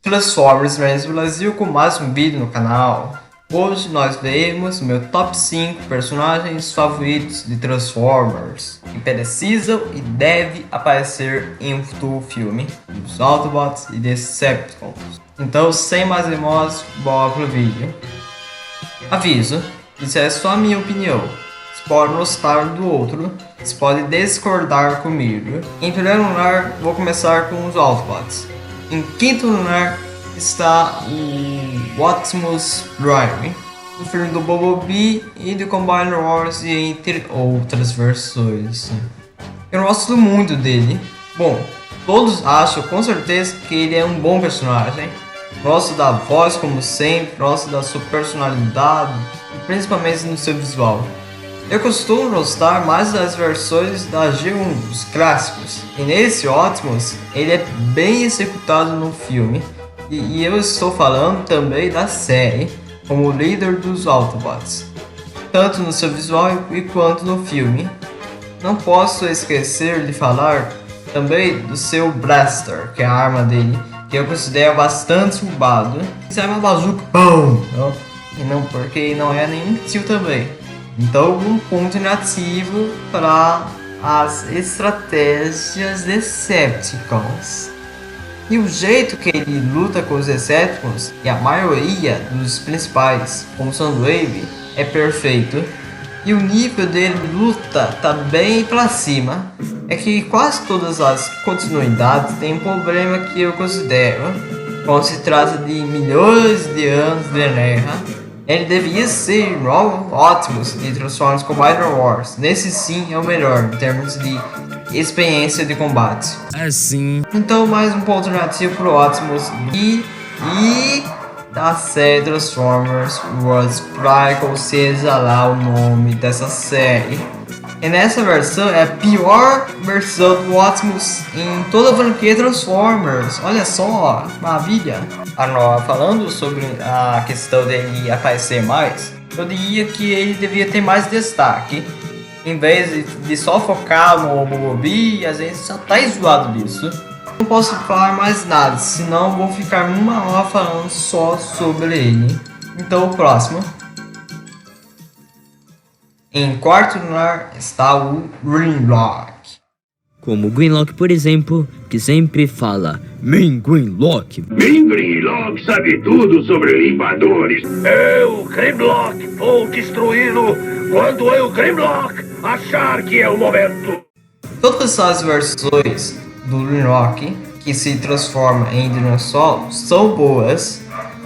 Transformers Friends Brasil com mais um vídeo no canal. Hoje nós veremos meu top 5 personagens favoritos de Transformers que precisam e devem aparecer em um futuro filme dos Autobots e Decepticons. Então, sem mais demores, bora pro vídeo. Aviso, isso é só a minha opinião. Você pode gostar do outro, você pode discordar comigo. Em primeiro lugar, vou começar com os Autobots. Em quinto lugar está o Optimus Prime, o filme do Bumblebee e do Combine Wars, e entre outras versões. Eu gosto muito dele. Bom, todos acham com certeza que ele é um bom personagem. Gosto da voz como sempre, gosto da sua personalidade e principalmente no seu visual. Eu costumo gostar mais das versões da G1, os clássicos. E nesse Optimus, ele é bem executado no filme. E eu estou falando também da série, como líder dos Autobots. Tanto no seu visual quanto no filme. Não posso esquecer de falar também do seu Blaster, que é a arma dele, que eu considero bastante roubado. Isso é uma bazuca, BOOM! E não, porque não é nenhum tio também. Então, um ponto negativo para as estratégias Decepticons. E o jeito que ele luta com os Decepticons, e a maioria dos principais, como Soundwave, é perfeito. E o nível dele de luta tá bem pra cima. É que quase todas as continuidades têm um problema que eu considero. Quando se trata de milhões de anos de guerra, ele devia ser igual Optimus de Transformers Combine Wars. Nesse sim é o melhor em termos de experiência de combate. Assim. Então mais um ponto negativo pro Optimus e da série Transformers Wars Prime, seja lá o nome dessa série. E nessa versão é a pior versão do Optimus em toda a franquia Transformers. Olha só, maravilha. Agora, falando sobre a questão dele aparecer mais, eu diria que ele devia ter mais destaque. Em vez de só focar no Bumblebee, às vezes já tá enjoado disso. Não posso falar mais nada, senão vou ficar uma hora falando só sobre ele. Então o próximo. Em quarto lugar está o Grimlock. Como o Grimlock, por exemplo, que sempre fala Min Grimlock. Min Grimlock sabe tudo sobre limpadores. Eu, Grimlock, vou destruí-lo quando eu, Grimlock, achar que é o momento. Todas as versões do Grimlock que se transforma em dinossauro são boas,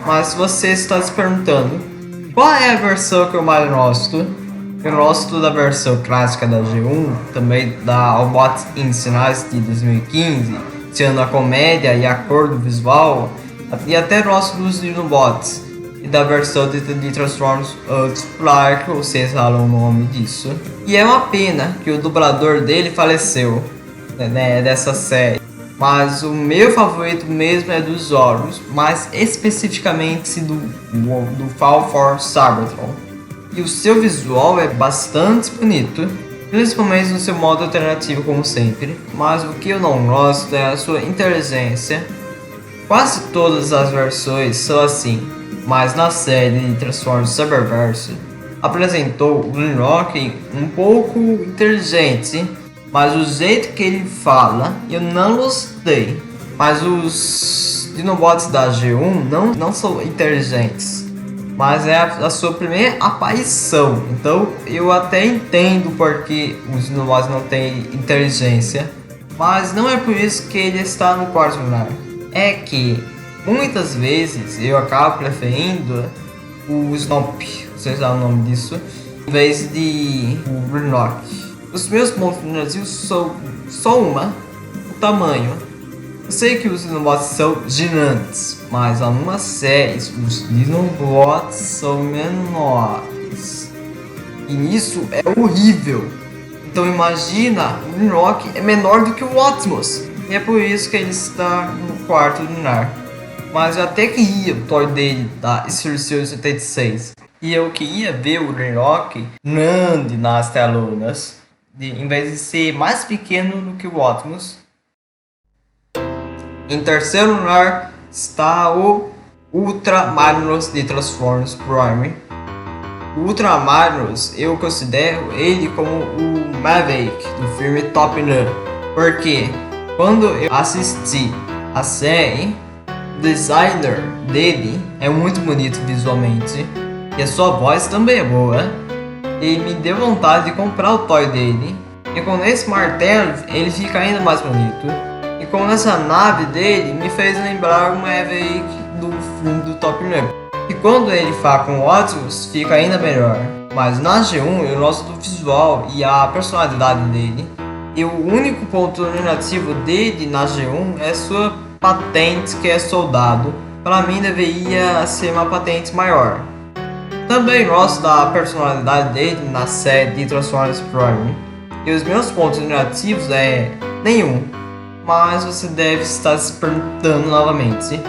mas você está se perguntando qual é a versão que eu mais gosto? Eu gosto da versão clássica da G1, também da Autobots Iniciais de 2015, sendo a comédia e a cor do visual, e até gosto dos Dinobots, e da versão de Transformers Ultra, ou seja, o nome disso. E é uma pena que o dublador dele faleceu, né, dessa série. Mas o meu favorito mesmo é dos Zorros, mais especificamente do Fall for Cybertron. E o seu visual é bastante bonito, principalmente no seu modo alternativo como sempre. Mas o que eu não gosto é a sua inteligência. Quase todas as versões são assim, mas na série de Transformers Cyberverse apresentou o Grimlock um pouco inteligente, mas o jeito que ele fala eu não gostei. Mas os Dinobots da G1 não são inteligentes, mas é a sua primeira aparição, então eu até entendo porque os Dinobots não têm inteligência, mas não é por isso que ele está no quarto lugar. É que muitas vezes eu acabo preferindo o Stomp, seja o nome disso, em vez de o Grimlock. Os meus pontos negativos são só o tamanho. Eu sei que os Dinobots são gigantes, mas algumas séries os Dinobots são menores. E isso é horrível. Então imagina, o Grimlock é menor do que o Optimus. E é por isso que ele está no quarto lugar. Mas eu até queria o toy dele da Extrusion 76. E eu queria ver o Grimlock grande nas telonas, em vez de ser mais pequeno do que o Optimus. Em terceiro lugar está o Ultra Magnus de Transformers Prime. O Ultra Magnus, eu considero ele como o Maverick do filme Top Gun, porque quando eu assisti a série, o designer dele é muito bonito visualmente e a sua voz também é boa, e me deu vontade de comprar o toy dele. E com esse martelo ele fica ainda mais bonito, e com essa nave dele me fez lembrar o Maverick do filme do Top Gun. E quando ele fala com Optimus, fica ainda melhor. Mas na G1 eu gosto do visual e a personalidade dele. E o único ponto negativo dele na G1 é sua patente, que é soldado. Para mim deveria ser uma patente maior. Também gosto da personalidade dele na série de Transformers Prime. E os meus pontos negativos é nenhum. Mas você deve estar se perguntando novamente: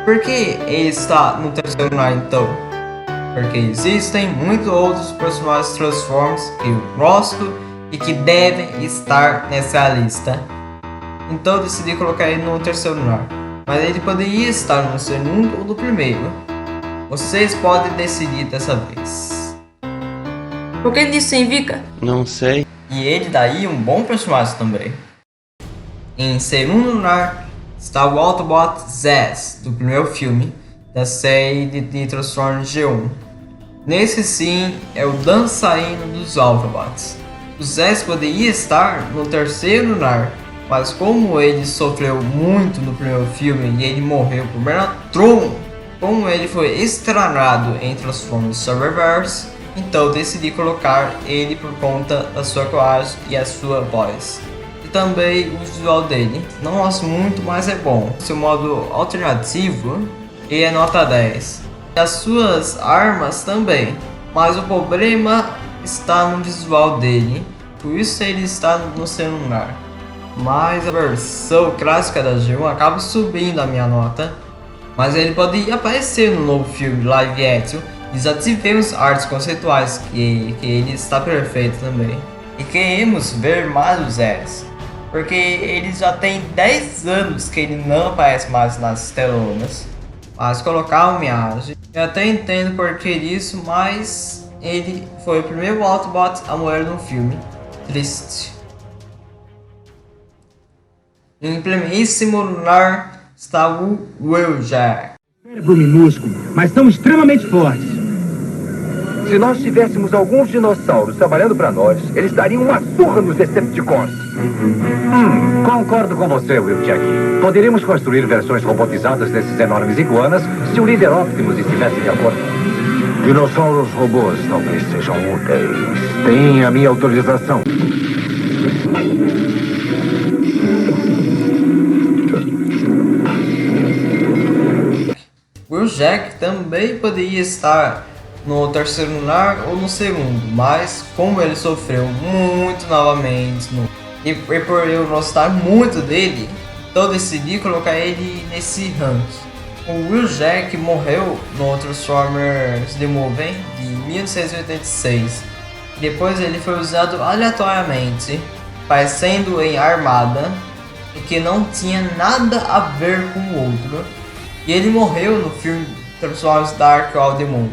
por que ele está no terceiro lugar então? Porque existem muitos outros personagens Transformers que eu gosto e que devem estar nessa lista. Então eu decidi colocar ele no terceiro lugar. Mas ele poderia estar no segundo ou no primeiro. Vocês podem decidir dessa vez. Por que disso significa? Não sei. E ele daí um bom personagem também. Em segundo lugar está o Autobot Zsasz, do primeiro filme da série de Transformers G1. Nesse sim é o dançarino dos Autobots. O Zsasz poderia estar no terceiro lugar, mas como ele sofreu muito no primeiro filme e ele morreu por Megatron, como ele foi estragado em Transformers Cyberverse, então decidi colocar ele por conta da sua coragem e a sua voz. E também o visual dele. Não gosto muito, mas é bom. Seu modo alternativo, ele é nota 10. E as suas armas também. Mas o problema está no visual dele. Por isso ele está no seu lugar. Mas a versão clássica da G1 acaba subindo a minha nota. Mas ele pode aparecer no novo filme live action. Desativemos artes conceituais, que ele está perfeito também. E queremos ver mais o Zsasz, porque ele já tem 10 anos que ele não aparece mais nas telonas. Mas colocar a homenagem, eu até entendo por que isso, mas ele foi o primeiro Autobot a morrer no filme. Triste. Em primeiríssimo lugar está o Wheeljack. Cérebro minúsculo, mas são extremamente fortes. Se nós tivéssemos alguns dinossauros trabalhando para nós, eles dariam uma surra nos Decepticons. Concordo com você, Wheeljack. Poderíamos construir versões robotizadas desses enormes iguanas se o líder Optimus estivesse de acordo. Dinossauros robôs talvez sejam úteis. Tem a minha autorização. O Wheeljack também poderia estar no terceiro lugar ou no segundo, mas como ele sofreu muito novamente e por eu gostar muito dele, então eu decidi colocar ele nesse ranking. O Wheeljack morreu no Transformers The Movie de 1986. Depois ele foi usado aleatoriamente, parecendo em armada, e que não tinha nada a ver com o outro. E ele morreu no filme Transformers Dark of the Moon.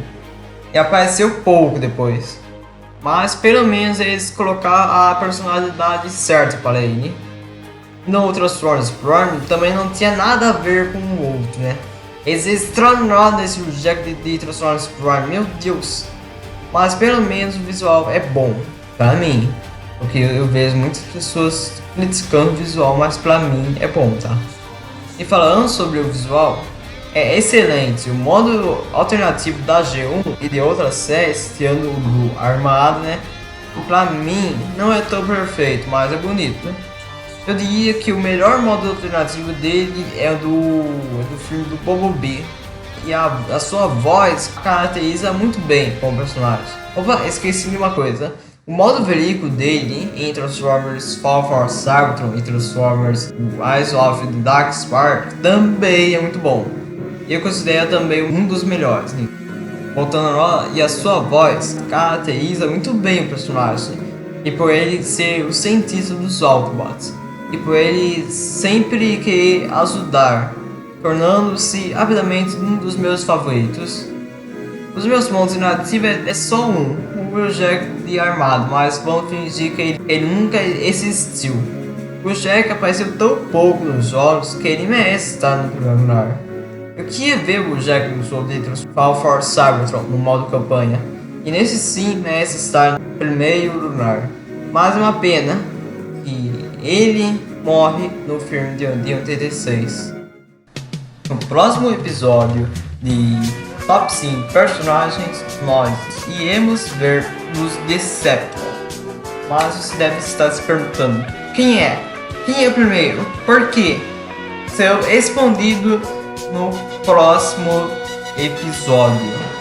E apareceu pouco depois. Mas pelo menos eles colocaram a personalidade certa para ele. No Transformers Prime também não tinha nada a ver com o outro, né? Eles estranharam nesse Jack de Transformers Prime, meu Deus. Mas pelo menos o visual é bom, pra mim. Porque eu vejo muitas pessoas criticando o visual, mas pra mim é bom, tá? E falando sobre o visual, é excelente. O modo alternativo da G1 e de outras séries, tirando o do armado, né? Pra mim não é tão perfeito, mas é bonito. Eu diria que o melhor modo alternativo dele é o do filme do Bumblebee. E a sua voz caracteriza muito bem como personagem. Opa, esqueci de uma coisa. O modo veículo dele em Transformers Fall for Cybertron e Transformers Rise of the Dark Spark também é muito bom. E eu considero também um dos melhores. Né? Voltando lá, e a sua voz caracteriza muito bem o personagem. E por ele ser o cientista dos Autobots. E por ele sempre querer ajudar tornando-se rapidamente um dos meus favoritos. Os meus monstros inativos é só um, o Wheeljack de armado, mas vamos fingir que ele nunca existiu. O Jack apareceu tão pouco nos jogos que ele merece estar no primeiro lugar. Eu queria ver o Jack nos outros Fall for Cybertron no modo campanha, e nesse sim merece estar no primeiro lugar. Mas é uma pena que ele morre no filme de 86. No próximo episódio de Top 5 Personagens, nós iremos ver os Decepticons. Mas você deve estar se perguntando: quem é? Quem é o primeiro? Por quê? Será respondido no próximo episódio.